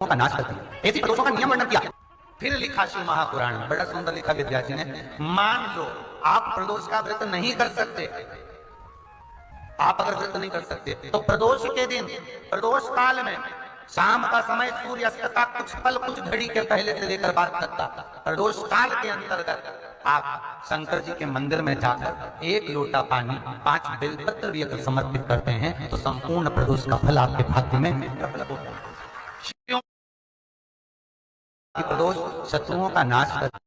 का नाश करती है। ऐसी प्रदोषों का नियम वर्णन किया। फिर लिखा शिव महापुराण में, बड़ा सुंदर लिखा विद्यार्थी ने। मान लो आप प्रदोष का व्रत नहीं कर सकते, आप अगर व्रत नहीं कर सकते तो प्रदोष के दिन, प्रदोष काल में शाम का समय सूर्य अस्त का कुछ पल कुछ घड़ी के पहले से लेकर बात करता, प्रदोष काल के अंतर्गत आप शंकर जी के मंदिर में जाकर 1 लोटा पानी 5 बेलपत्र भी अगर समर्पित करते हैं तो संपूर्ण प्रदोष का फल आपके भाग्य में उपलब्ध होता है। प्रदोष शत्रुओं का नाश करती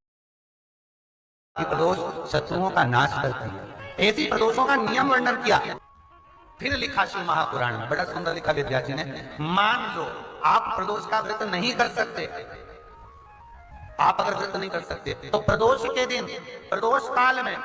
है, प्रदोष शत्रुओं का नाश करती है। ऐसी प्रदोषों का नियम वर्णन किया। फिर लिखा शिव महापुराण में, बड़ा सुंदर लिखा विद्यार्थी ने। मान लो आप प्रदोष का व्रत नहीं कर सकते, आप अगर व्रत नहीं कर सकते तो प्रदोष के दिन, प्रदोष काल में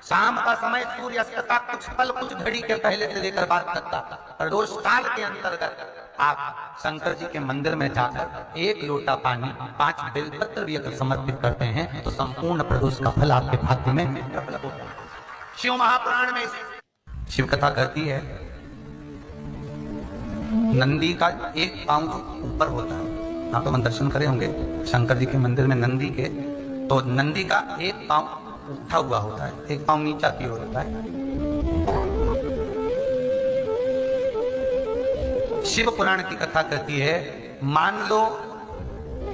शाम का समय सूर्य अस्त का कुछ पल कुछ घड़ी के पहले से लेकर बात करता, प्रदोष काल के अंतर्गत आप शंकर जी के मंदिर में जाकर 1 लोटा पानी 5 बेलपत्र भी अगर समर्पित करते हैं तो संपूर्ण प्रदोष का फल आपके भाग्य में उपलब्ध होता है। शिव महापुराण में शिव कथा करती है, नंदी का एक पांव ऊपर होता है। आप तो दर्शन करे होंगे शंकर जी के मंदिर में नंदी के, तो नंदी का एक पांव उठा हुआ होता है, एक पांव नीचा की ओर होता है। शिव पुराण की कथा कहती है, मान लो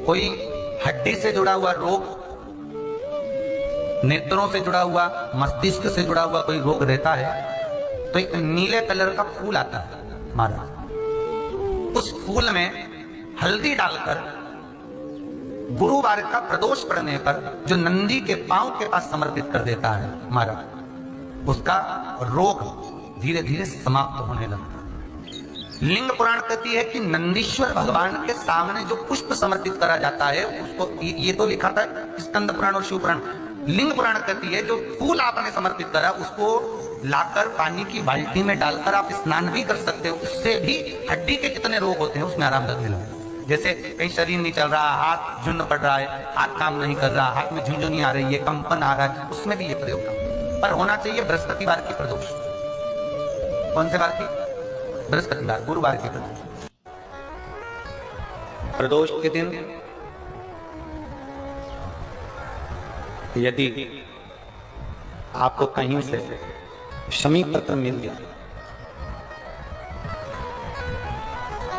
कोई हड्डी से जुड़ा हुआ रोग, नेत्रों से जुड़ा हुआ, मस्तिष्क से जुड़ा हुआ कोई रोग रहता है तो एक नीले कलर का फूल आता है महाराज, उस फूल में हल्दी डालकर गुरुवार का प्रदोष पड़ने पर जो नंदी के पांव के पास समर्पित कर देता है महाराज, उसका रोग धीरे धीरे समाप्त होने लगता है। लिंग पुराण कहती है कि नंदीश्वर भगवान के सामने जो पुष्प समर्पित करा जाता है उसको, ये तो लिखा था स्कंद पुराण और शिव पुराण। लिंग पुराण कहती है जो फूल आपने समर्पित करा उसको लाकर पानी की बाल्टी में डालकर आप स्नान भी कर सकते हो, उससे भी हड्डी के जितने रोग होते हैं उसमें आराम लगने लगता है। जैसे कहीं शरीर नहीं चल रहा, हाथ झुंड पड़ रहा है, हाथ काम नहीं कर रहा, हाथ में झुंझुनी आ रही है, कंपन आ रहा है, उसमें भी ये प्रयोग पर होना चाहिए बृहस्पतिवार की प्रदोष। कौन से बार की? बृहस्पतिवार, गुरुवार की प्रदोष। प्रदोष के दिन यदि आपको कहीं से शमी पत्र मिल गया,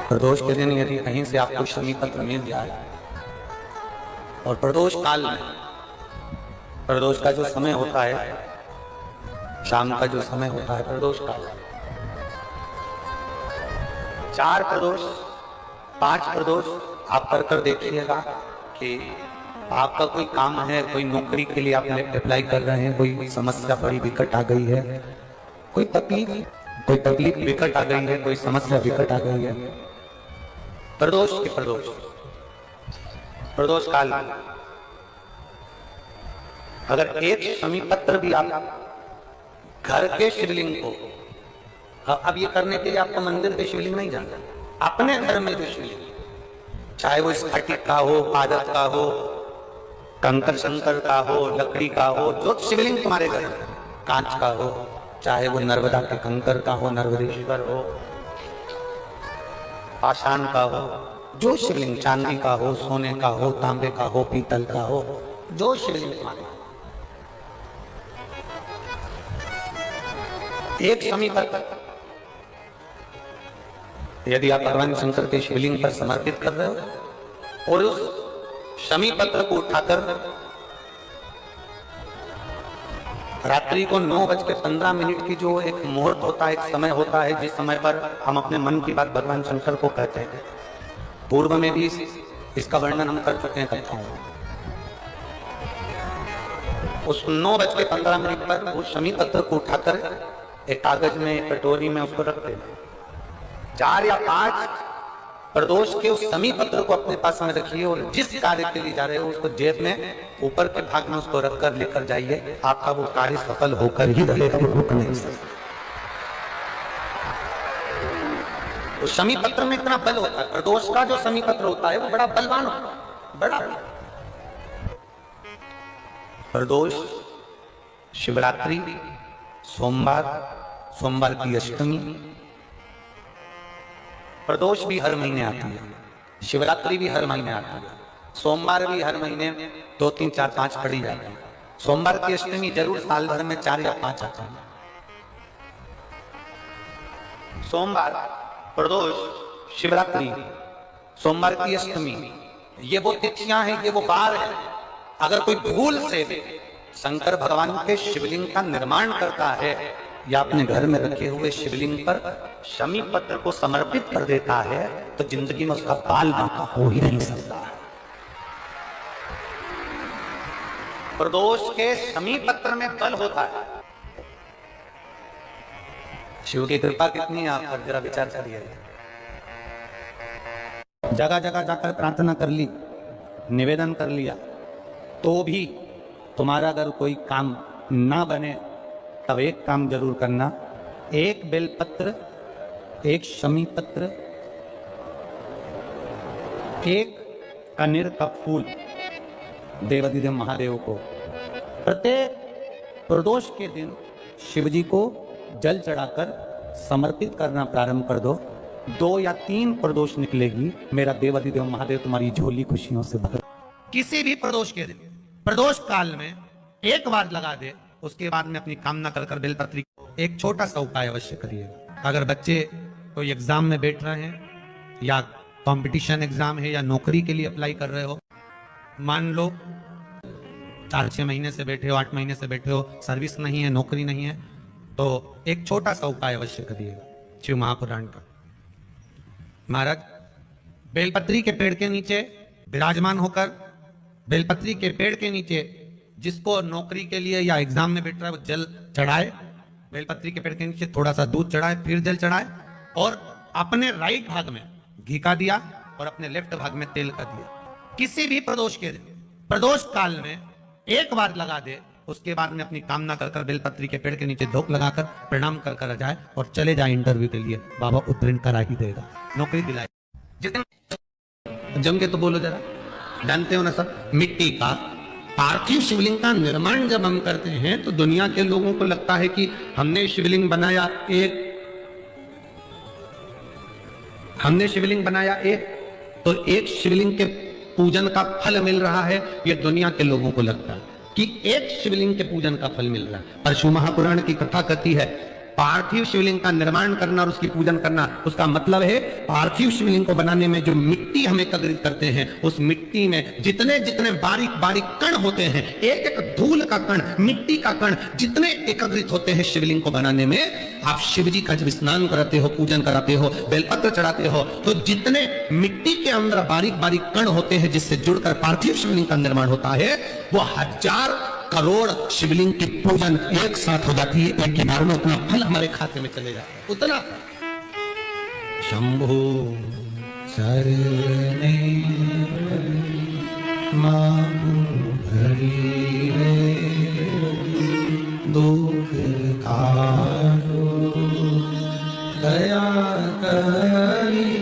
प्रदोष के दिन यदि कहीं से आपको शमी पत्र मिल जाए और प्रदोष काल में, प्रदोष का जो समय होता है, शाम का जो समय होता है प्रदोष काल, 4 प्रदोष 5 प्रदोष आप कर देखिएगा कि आपका कोई काम है, कोई नौकरी के लिए आप अप्लाई कर रहे हैं, कोई समस्या बड़ी विकट आ गई है, कोई तकलीफ विकट आ गई है, कोई समस्या विकट आ गई है, प्रदोष के प्रदोष काल में अगर एक शमी पत्र भी आप घर के शिवलिंग को, अब ये करने के लिए आपको मंदिर के शिवलिंग नहीं जाना, अपने घर में जो शिवलिंग, चाहे वो स्फटिक का हो, पादप का हो, कंकर शंकर का हो, लकड़ी का हो, जो शिवलिंग तुम्हारे घर, कांच का हो, चाहे वो नर्मदा के कंकर का हो, नर्मदेश्वर हो, पाषाण का हो, जो शिवलिंग, चांदी का हो, सोने का हो, तांबे का हो, पीतल का हो, जो शिवलिंग तुम्हारे, एक शमी पत्र यदि आप भगवान शंकर के शिवलिंग पर समर्पित कर रहे हो और उस शमी पत्र को उठाकर रात्रि को 9:15 की जो एक मुहूर्त होता है, एक समय होता है जिस समय पर हम अपने मन की बात भगवान शंकर को कहते हैं, पूर्व में भी इसका वर्णन हम कर चुके हैं कथाओं में। उस 9:15 पर उस शमी पत्र को उठाकर एक कागज में, कटोरी में उसको रख देना। 4 या 5 प्रदोष के उस शमी पत्र को अपने पास में रखिए और जिस कार्य के लिए जा रहे हो उसको जेब में ऊपर के भाग में उसको रखकर लेकर जाइए, आपका वो कार्य सफल होकर ही रहेगा, रुक नहीं सकता। तो शमी पत्र में इतना बल होता है, प्रदोष का जो शमी पत्र होता है वो बड़ा बलवान होता है, बड़ा। प्रदोष, शिवरात्रि, सोमवार की अष्टमी, प्रदोष भी हर महीने आती है, शिवरात्रि भी हर महीने आती है, सोमवार भी हर महीने 2 3 4 5 पड़ी जाती है। सोमवार की अष्टमी जरूर साल भर में 4 या 5 आती है। सोमवार, प्रदोष, शिवरात्रि, सोमवार की अष्टमी, ये वो तिथियां हैं, ये वो बार है। अगर कोई भूल से शंकर भगवान के शिवलिंग का निर्माण करता है या अपने घर में रखे हुए शिवलिंग पर शमी पत्र को समर्पित कर देता है तो जिंदगी में उसका बाल बांका हो ही नहीं सकता। प्रदोष के शमी पत्र में बल होता है। शिव की कृपा कितनी है आप पर जरा विचार करिए। जगह जगह जाकर प्रार्थना कर ली, निवेदन कर लिया, तो भी तुम्हारा अगर कोई काम ना बने तब एक काम जरूर करना, एक बेलपत्र, एक शमी पत्र, एक कनेर का फूल देवाधिदेव महादेव को प्रत्येक प्रदोष के दिन शिव जी को जल चढ़ाकर समर्पित करना प्रारंभ कर दो। 2 या 3 प्रदोष निकलेगी, मेरा देवाधिदेव महादेव तुम्हारी झोली खुशियों से भर। किसी भी प्रदोष के दिन, प्रदोष काल में एक बार लगा दे, उसके बाद में अपनी कामना कर बेलपत्री को एक छोटा सा उपाय अवश्य करिए। अगर बच्चे कोई एग्जाम में बैठ रहे हैं या कंपटीशन एग्जाम है या नौकरी के लिए अप्लाई कर रहे हो, मान लो 4-6 महीने से बैठे हो, 8 महीने से बैठे हो, सर्विस नहीं है, नौकरी नहीं है, तो एक छोटा सा उपाय अवश्य करिए शिव महापुराण का। महाराज बेलपत्री के पेड़ के नीचे विराजमान होकर, बेलपत्री के पेड़ के नीचे जिसको नौकरी के लिए या एग्जाम में बैठ रहा है वो जल चढ़ाए, बेलपत्री के पेड़ के नीचे थोड़ा सा दूध चढ़ाए, फिर जल चढ़ाए और अपने राइट भाग में घी का दिया और अपने लेफ्ट भाग में तेल का दिया। किसी भी प्रदोष के दिन, प्रदोष काल में एक बार लगा दे, उसके बाद में अपनी कामना कर बेलपत्री के पेड़ के नीचे धूप लगाकर प्रणाम कर जाए और चले जाए इंटरव्यू के लिए। बाबा उत्तीर्ण करा ही देगा, नौकरी दिलाए। जितने जम के तो बोलो जरा, जानते हो ना सब, मिट्टी का पार्थिव शिवलिंग का निर्माण जब हम करते हैं तो दुनिया के लोगों को लगता है कि हमने शिवलिंग बनाया एक, तो एक शिवलिंग के पूजन का फल मिल रहा है। ये दुनिया के लोगों को लगता है कि एक शिवलिंग के पूजन का फल मिल रहा है, पर शिव महापुराण की कथा कहती है पार्थिव शिवलिंग का निर्माण करना और उसकी पूजन करना, उसका मतलब है पार्थिव शिवलिंग को बनाने में जो मिट्टी हम एकत्रित करते हैं, उस मिट्टी में जितने जितने बारीक बारीक कण होते हैं, एक एक धूल का कण, मिट्टी का कण जितने एकत्रित होते हैं शिवलिंग को बनाने में, आप शिव जी का जब स्नान कराते हो, पूजन कराते हो, बेलपत्र चढ़ाते हो, तो जितने मिट्टी के अंदर बारीक बारीक कण होते हैं जिससे जुड़कर पार्थिव शिवलिंग का निर्माण होता है, वो 1000 करोड़ शिवलिंग की पूजन एक साथ हो जाती है। एक ही बार में उतना फल हमारे खाते में चले जाता है, उतना। शंभो शरणे घड़ी दुख कारो दया करी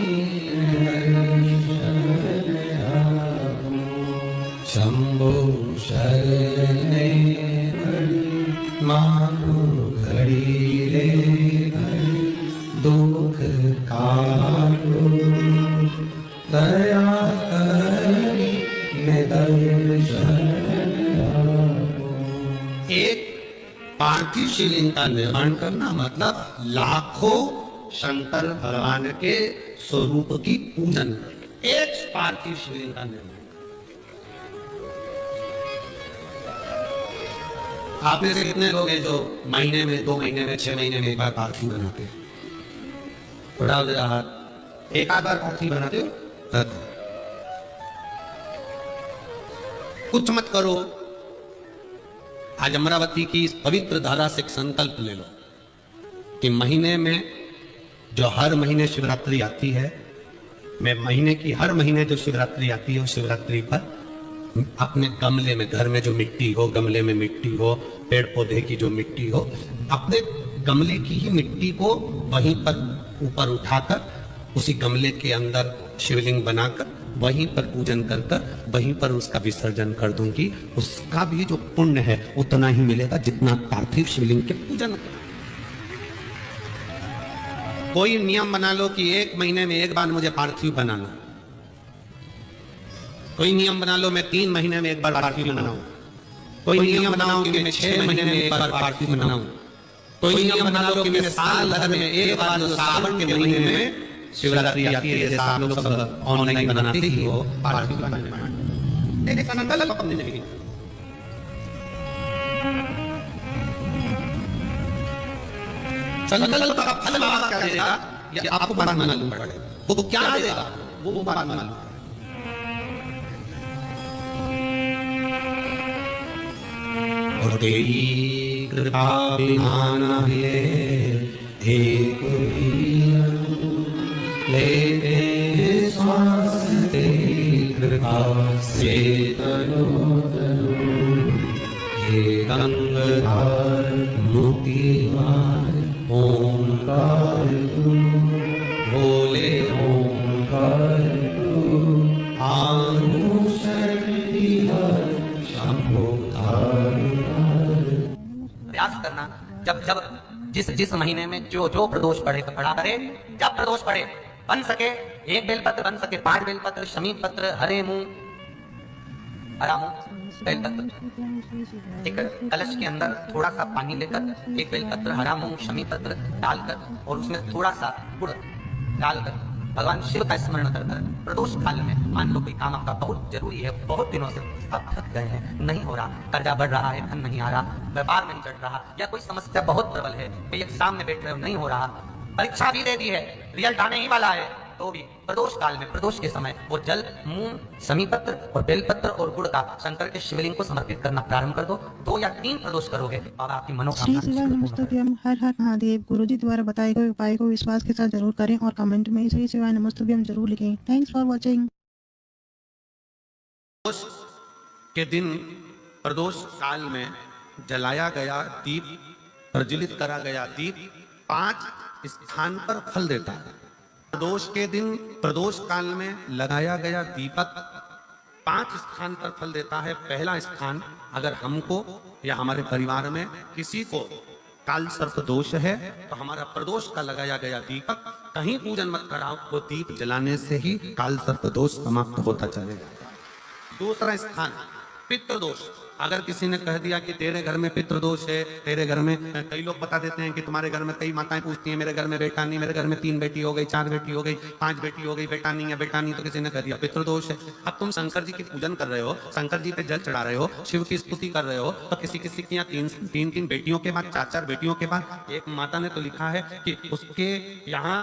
शंभो शरणे मानो घड़ी रे दुख कारो दया करी एक पार्थिव शिवलिंग का निर्माण करना मतलब लाखों शंकर भगवान के स्वरूप की पूजन, एक पार्थिव शिवलिंग का निर्माण। आप में से कितने लोग हैं जो महीने में, 2 महीने में, 6 महीने में एक बार पार्थिव बनाते हैं? उठाओ जरा हाथ। एक आध बार पार्थिव बनाते हो? कुछ मत करो, आज अमरावती की इस पवित्र धारा से एक संकल्प ले लो कि महीने में जो हर महीने शिवरात्रि आती है, मैं महीने की हर महीने जो शिवरात्रि आती है उस शिवरात्रि पर अपने गमले में, घर में जो मिट्टी हो, गमले में मिट्टी हो, पेड़ पौधे की जो मिट्टी हो, अपने गमले की ही मिट्टी को वहीं पर ऊपर उठाकर उसी गमले के अंदर शिवलिंग बनाकर वहीं पर पूजन कर वहीं पर उसका विसर्जन कर दूंगी। उसका भी जो पुण्य है उतना ही मिलेगा जितना पार्थिव शिवलिंग के पूजन। कोई नियम बना लो कि 1 महीने में एक बार मुझे पार्थिव बनाना, कोई नियम बना लो मैं 3 महीने में एक बार पार्टी मनाऊं, कोई नियम बनाओ कि मैं 6 महीने में एक बार पार्टी मनाऊं, कोई नियम बना लो कि मैं साल भर में एक बार जो सावन के महीने में शिवरात्रि आती है, जैसा आप लोग सब ऑनलाइन बनाते ही हो पार्टी बनाने। एक संकल्प अपने लिए संकल्प का फल बाबा क्या देगा ये आपको बात मालूम पड़ेगा, वो क्या देगा वो बात मालूम। और तेरी कृपा बिना न मिले एक भी लेते हैं श्वास, तेरी कृपा से तनो तनो हे गंगाधर मुक्तिदार ओंकार तू, बोले ओंकार तू, आनु शक्ति हर शंभो प्रयास करना। जब जब जिस जिस महीने में जो जो प्रदोष पड़े तो पढ़ा करे, जब प्रदोष पड़े बन सके 1 बेलपत्र, बन सके 5 बेलपत्र, शमी पत्र, हरे मूंग, हरा मूंग, बेलपत्र, एक कलश के अंदर थोड़ा सा पानी लेकर 1 बेलपत्र, हरा मूंग, शमी पत्र डालकर और उसमें थोड़ा सा गुड़ डालकर भगवान शिव का स्मरण कर प्रदोष काल में, मान लो कोई काम आपका बहुत जरूरी है, बहुत दिनों से आप थक गए हैं, नहीं हो रहा, कर्जा बढ़ रहा है, धन नहीं आ रहा, व्यापार नहीं चढ़ रहा, या कोई समस्या बहुत प्रबल है, कोई एग्जाम में बैठ रहे हो नहीं हो रहा, परीक्षा भी दे दी है, रिजल्ट आने ही वाला है, तो भी प्रदोष काल में, प्रदोष के समय वो जल, मूंग, शमी पत्र और बेलपत्र और गुड़ का शंकर के शिवलिंग को समर्पित करना प्रारंभ कर दो। 2 या 3 प्रदोष करोगे और आपकी मनोकामना श्री शिवाय नमस्तुभ्यम। हर हर महादेव। गुरुजी द्वारा बताए गए उपाय को विश्वास के साथ जरूर करें और कमेंट में श्री शिवाय नमस्तुभ्यम जरूर लिखें। Thanks for watching. प्रदोष के दिन प्रदोष काल में जलाया गया दीप, प्रज्वलित करा गया दीप 5 स्थान पर फल देता है। प्रदोष के दिन प्रदोष काल में लगाया गया दीपक 5 स्थान पर फल देता है। पहला स्थान, अगर हमको या हमारे परिवार में किसी को काल सर्प दोष है तो हमारा प्रदोष का लगाया गया दीपक कहीं पूजन मत कराओ, वो दीप जलाने से ही काल सर्प दोष समाप्त होता चलेगा। दूसरा स्थान, पितृदोष। अगर किसी ने कह दिया कि तेरे घर में पितृदोष है, तेरे घर में, कई लोग बता देते हैं कि तुम्हारे घर में, कई माताएं पूछती हैं मेरे घर में बेटा नहीं, मेरे घर में 3 बेटी हो गई, 4 बेटी हो गई, 5 बेटी हो गई, बेटा नहीं है, बेटा नहीं, तो किसी ने कह दिया पितृदोष है। अब तुम शंकर जी की पूजन कर रहे हो, शंकर जी पे जल चढ़ा रहे हो, शिव की स्तुति कर रहे हो, तो किसी किसी की यहाँ 3 बेटियों के बाद, 4 बेटियों के बाद, एक माता ने तो लिखा है कि उसके यहाँ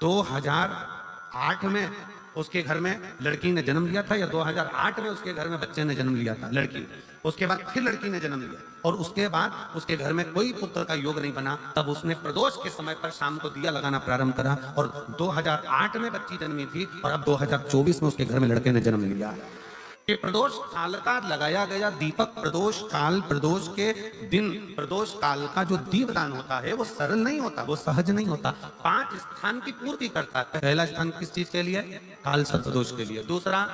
2008 में उसके घर में लड़की ने जन्म लिया था, या 2008 में उसके घर में बच्चे ने जन्म लिया था, लड़की, उसके बाद फिर लड़की ने जन्म लिया और उसके बाद उसके घर में कोई पुत्र का योग नहीं बना, तब उसने प्रदोष के समय पर शाम को दिया लगाना प्रारंभ करा और 2008 में बच्ची जन्मी थी और अब 2024 में उसके घर में लड़के ने जन्म लिया। कि प्रदोष काल का लगाया गया दीपक, प्रदोष काल, प्रदोष के दिन, प्रदोष काल का जो दीपदान होता है वो सरल नहीं होता, वो सहज नहीं होता, 5 स्थान की पूर्ति करता है। पहला स्थान किस चीज के लिए? काल सर्प दोष के लिए। दूसरा,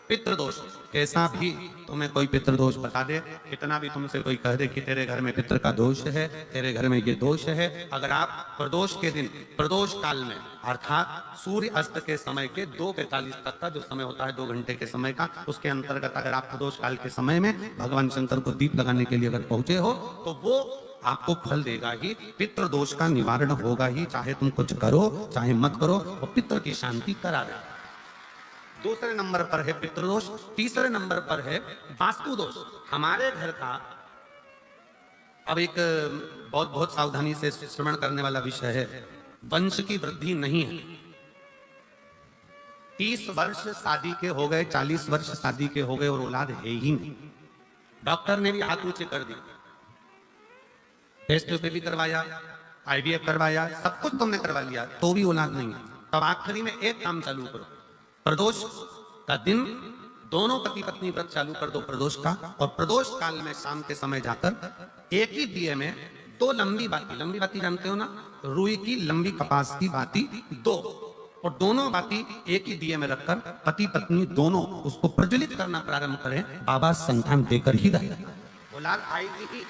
पितृदोष। कैसा भी तुम्हें कोई पितृदोष बता दे, कितना भी तुमसे कोई कह दे कि तेरे घर में पितृ का दोष है, तेरे घर में ये दोष है, अगर आप प्रदोष के दिन, प्रदोष काल में, अर्थात सूर्य अस्त के समय के 2:45 तक का जो समय होता है, 2 घंटे के समय का, उसके अंतर्गत अगर आप प्रदोष काल के समय में भगवान शंकर को दीप लगाने के लिए अगर पहुंचे हो तो वो आपको फल देगा ही, पितृदोष का निवारण होगा ही, चाहे तुम कुछ करो चाहे मत करो, वो पितृ की शांति करा देगा। दूसरे नंबर पर है पितृदोष। तीसरे नंबर पर है वास्तु दोष। हमारे घर का, अब एक बहुत सावधानी से श्रवण करने वाला विषय है, वंश की वृद्धि नहीं है। 30 वर्ष शादी के हो गए, 40 वर्ष शादी के हो गए और औलाद है ही नहीं। डॉक्टर ने भी हाथ ऊंचे कर दिया, टेस्ट पे भी करवाया, IVF करवाया, सब कुछ तुमने करवा लिया, तो भी औलाद नहीं है। तब आखिरी में एक काम चालू करो, प्रदोष का दिन दोनों पति पत्नी व्रत चालू कर दो प्रदोष का, और प्रदोष काल में शाम के समय जाकर एक ही दिए में 2 लंबी बाती जानते हो ना, रुई की लंबी कपास की बाती 2, और दोनों बाती एक ही दिए में रखकर पति पत्नी दोनों उसको प्रज्वलित करना प्रारंभ करें, बाबा संतान देकर ही रहेगा, औलाद आएगी ही।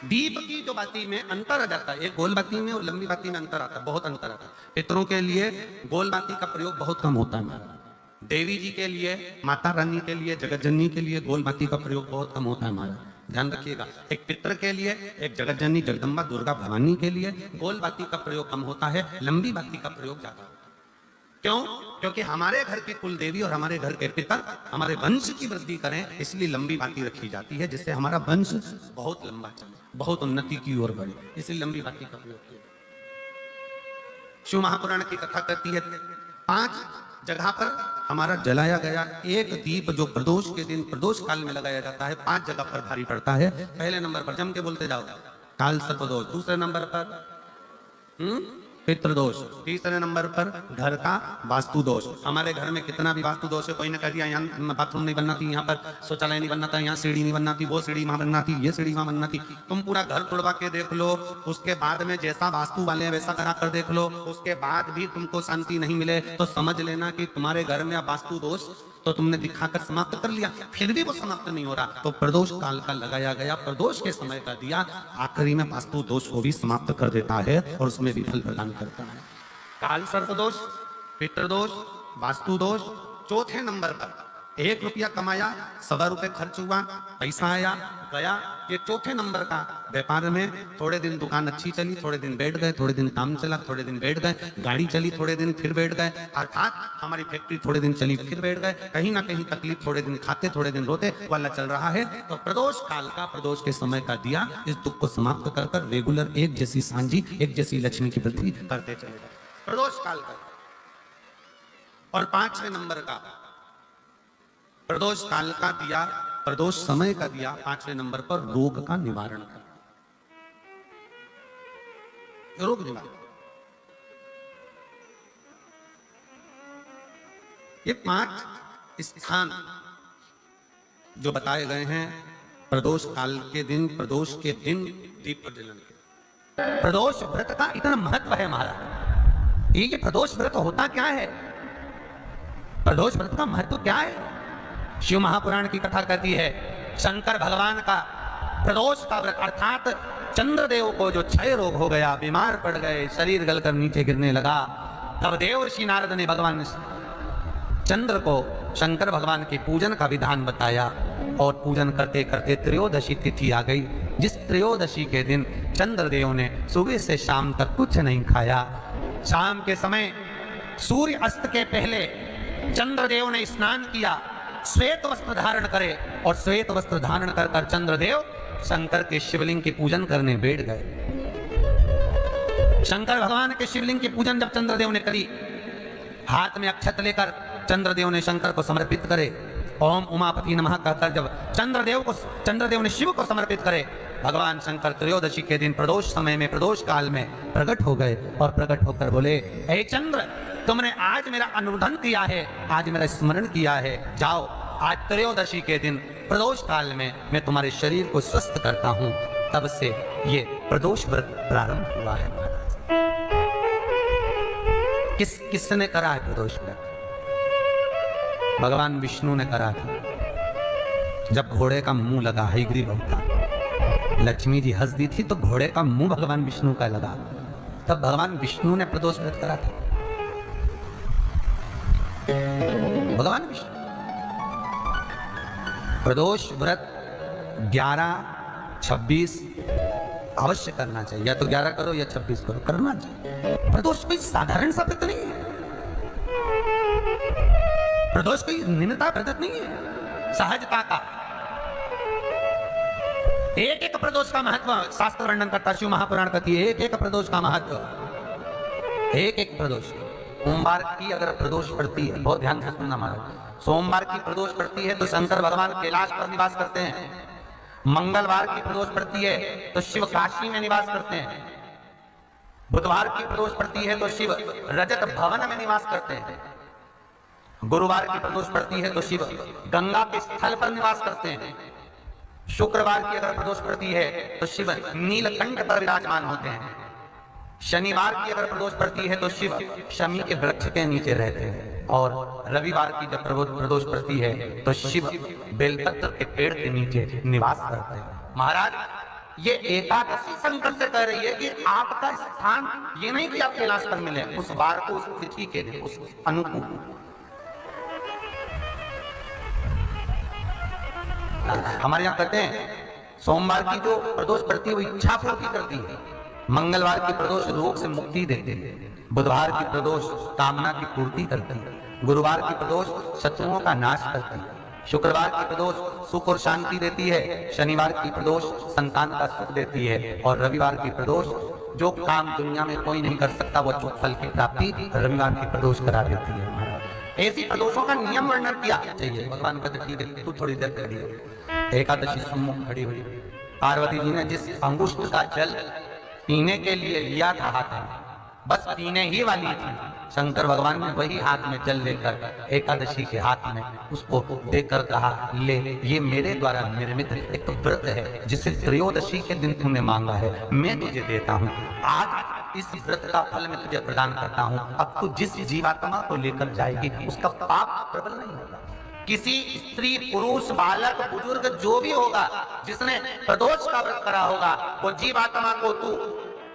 दीप की जो बाती में अंतर आ जाता है, एक गोल बाती में और लंबी बाती में अंतर आता है, बहुत अंतर आता है। पितरों के लिए गोल बाती का प्रयोग बहुत कम होता है हमारा, देवी जी के लिए, माता रानी के लिए, जगत जननी के लिए गोल बाती का प्रयोग बहुत कम होता है हमारा, ध्यान रखिएगा। एक पितर के लिए, एक जगत जननी जगदम्बा दुर्गा भवानी के लिए गोल बाती का प्रयोग कम होता है, लंबी बाती का प्रयोग ज्यादा होता है। क्यों? क्योंकि हमारे घर की कुल देवी और हमारे घर के पितर हमारे वंश की वृद्धि करें, इसलिए लंबी बाती रखी जाती है, जिससे हमारा वंश बहुत लंबा चले, बहुत उन्नति की ओर बढ़े, इसलिए लंबी बाती का प्रयोग किया। शिव महापुराण की कथा कहती है 5 जगह पर हमारा जलाया गया एक दीप जो प्रदोष के दिन प्रदोष काल में लगाया जाता है, 5 जगह पर भारी पड़ता है। पहले नंबर पर जम के बोलते जाओ, काल सर्पदोष। दूसरे नंबर पर पितृदोष। तीसरे नंबर पर घर का वास्तु दोष। हमारे घर में कितना भी वास्तु दोष है, कोई ने कह दिया यहाँ बाथरूम नहीं बनना थी, यहाँ पर शौचालय नहीं बनना था, यहाँ सीढ़ी नहीं बनना थी, वो सीढ़ी वहां बनना थी, ये सीढ़ी वहां बनना थी। तुम पूरा घर तोड़वा के देख लो, उसके बाद में जैसा वास्तु वाले हैं वैसा करा कर देख लो, उसके बाद भी तुमको शांति नहीं मिले तो समझ लेना कि तुम्हारे घर में वास्तु दोष तो तुमने दिखाकर समाप्त कर लिया, फिर भी वो समाप्त नहीं हो रहा। तो प्रदोष काल का लगाया गया प्रदोष के समय का दिया आखिरी में वास्तु दोष को भी समाप्त कर देता है और उसमें भी फल प्रदान करता है। काल सर्प दोष, पितृदोष, वास्तु दोष। चौथे नंबर पर 1 रुपया कमाया, 1.25 रुपये खर्च हुआ, पैसा आया गया, ये चौथे नंबर का। व्यापार में थोड़े दिन दुकान अच्छी चली, थोड़े दिन बैठ गए, थोड़े दिन काम चला, थोड़े दिन बैठ गए, गाड़ी चली थोड़े दिन फिर बैठ गए, अर्थात हमारी फैक्ट्री थोड़े दिन चली फिर बैठ गए, कहीं ना कहीं तकलीफ, थोड़े दिन खाते थोड़े दिन रोते वाला चल रहा है। तो प्रदोष काल का, प्रदोष के समय का दिया इस दुख को समाप्त कर कर रेगुलर एक जैसी सांझी, एक जैसी लक्ष्मी की वृद्धि करते चले गए प्रदोष काल का। और 5वें नंबर का प्रदोष काल का दिया, प्रदोष समय का दिया 5वें नंबर पर रोग का निवारण कर, रोग निवारण। ये 5 स्थान जो बताए गए हैं प्रदोष काल के दिन, प्रदोष के दिन दीप प्रज्वलन के। प्रदोष व्रत का इतना महत्व है महाराज। ये प्रदोष व्रत होता क्या है, प्रदोष व्रत का महत्व क्या है? शिव महापुराण की कथा कहती है शंकर भगवान का प्रदोष का व्रत, अर्थात चंद्रदेव को जो क्षय रोग हो गया, बीमार पड़ गए, शरीर गलकर नीचे गिरने लगा, तब देवर्षि नारद ने भगवान चंद्र को शंकर भगवान के पूजन का विधान बताया और पूजन करते करते त्रयोदशी तिथि आ गई, जिस त्रयोदशी के दिन चंद्रदेव ने सुबह से शाम तक कुछ नहीं खाया। शाम के समय सूर्य अस्त के पहले चंद्रदेव ने स्नान किया, श्वेत वस्त्र धारण करे और श्वेत वस्त्र धारण कर कर चंद्रदेव शंकर के शिवलिंग के पूजन करने बैठ गए। शंकर भगवान के शिवलिंग के पूजन जब चंद्रदेव ने करी, हाथ में अक्षत लेकर चंद्रदेव ने शंकर को समर्पित करे, ओम उमापति नमः कहकर जब चंद्रदेव ने शिव को समर्पित करे, भगवान शंकर त्रयोदशी के दिन प्रदोष समय में, प्रदोष काल में प्रकट हो गए और प्रकट होकर बोले, हे चंद्र, तुमने आज मेरा अनुमोदन किया है, आज मेरा स्मरण किया है, जाओ आज त्रयोदशी के दिन प्रदोष काल में मैं तुम्हारे शरीर को स्वस्थ करता हूं। तब से ये प्रदोष व्रत प्रारंभ हुआ है। किसने करा है प्रदोष व्रत? भगवान विष्णु ने करा था। जब घोड़े का मुंह लगा, हयग्रीव अवतार, लक्ष्मी जी हंस दी थी तो घोड़े का मुंह भगवान विष्णु का लगा, तब भगवान विष्णु ने प्रदोष व्रत करा था। भगवान विष्णु प्रदोष व्रत 11, 26 अवश्य करना चाहिए, या तो 11 करो या 26 करो, करना चाहिए। प्रदोष कोई साधारण सा व्रत नहीं है, प्रदोष कोई निम्नता व्रत नहीं है, सहजता का। एक एक प्रदोष का महत्व शास्त्र वर्णन करता, शिव महापुराण कहती है एक एक प्रदोष का महत्व। एक एक प्रदोष, सोमवार की अगर प्रदोष पड़ती है, बहुत ध्यान से सुनना महाराज, सोमवार की प्रदोष पड़ती है तो शंकर भगवान कैलाश पर निवास करते हैं। मंगलवार की प्रदोष पड़ती है तो शिव काशी में निवास करते हैं। बुधवार की प्रदोष पड़ती है तो शिव रजत भवन में निवास करते हैं। गुरुवार की प्रदोष पड़ती है तो शिव गंगा के स्थल पर निवास करते हैं। शुक्रवार की अगर प्रदोष पड़ती है तो शिव नीलकंठ पर विराजमान होते हैं। शनिवार की अगर प्रदोष पड़ती है तो शिव शमी के वृक्ष के नीचे रहते हैं। और रविवार की जब प्रदोष पड़ती है तो शिव बेलपत्र के पेड़ के नीचे निवास करते हैं। महाराज ये एकादशी शंकर से कह रही है कि आपका स्थान ये नहीं कि आप कैलाश पर मिले, उस बार को, उस तिथि के दिन, उस अनुकूल देता है। हमारे यहाँ कहते हैं सोमवार की जो प्रदोष पड़ती है वो इच्छा पूर्ति करती है, मंगलवार की प्रदोष रोग से मुक्ति देती है, बुधवार की प्रदोष कामना की पूर्ति करती है, गुरुवार की प्रदोष शत्रुओं का नाश करती है, शुक्रवार की प्रदोष सुख और शांति देती है, शनिवार की प्रदोष संतान का सुख देती है, और रविवार की प्रदोष जो काम दुनिया में कोई नहीं कर सकता वो फल की प्राप्ति रविवार की प्रदोष करा देती है। महाराज ऐसी प्रदोषों का नियम वर्णन किया चाहिए। भगवान कहते ठीक है तू थोड़ी देर खड़ी हो। एकादशी सम्मुख खड़ी हुई, पार्वती जी ने जिस अंगुष्ठ का जल पीने के लिए लिया था हाथ में, बस पीने ही वाली थी, शंकर भगवान ने वही हाथ में जल लेकर एकादशी के हाथ में उसको देकर कहा ले, ये मेरे द्वारा निर्मित एक व्रत है जिसे त्रयोदशी के दिन तूने मांगा है, मैं तुझे देता हूँ। आज इस व्रत का फल मैं तुझे प्रदान करता हूँ। अब तू जिस जीवात्मा को लेकर जाएगी उसका पाप प्रबल नहीं होगा। किसी स्त्री पुरुष बालक बुजुर्ग जो भी होगा जिसने प्रदोष का व्रत करा होगा वो जीवात्मा को तू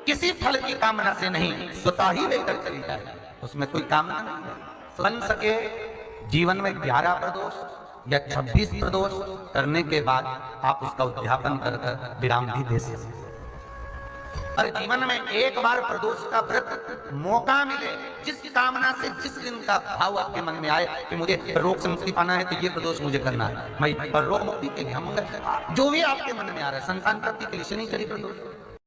किसी फल की कामना से नहीं स्वतः ही लेकर चली जाए, उसमें कोई कामना नहीं है। बन सके जीवन में 11 प्रदोष या 26 प्रदोष करने के बाद आप उसका उद्यापन कर विराम भी दे सकते। और जीवन में एक बार प्रदोष का व्रत मौका मिले, जिस कामना से जिस दिन का भाव आपके मन में आए कि मुझे रोग से मुक्ति पाना है तो ये प्रदोष मुझे करना है भाई, और रोग मुक्ति के लिए हम जो भी आपके मन में आ रहा है, संतान प्राप्ति के लिए शनि चरी प्रदोष,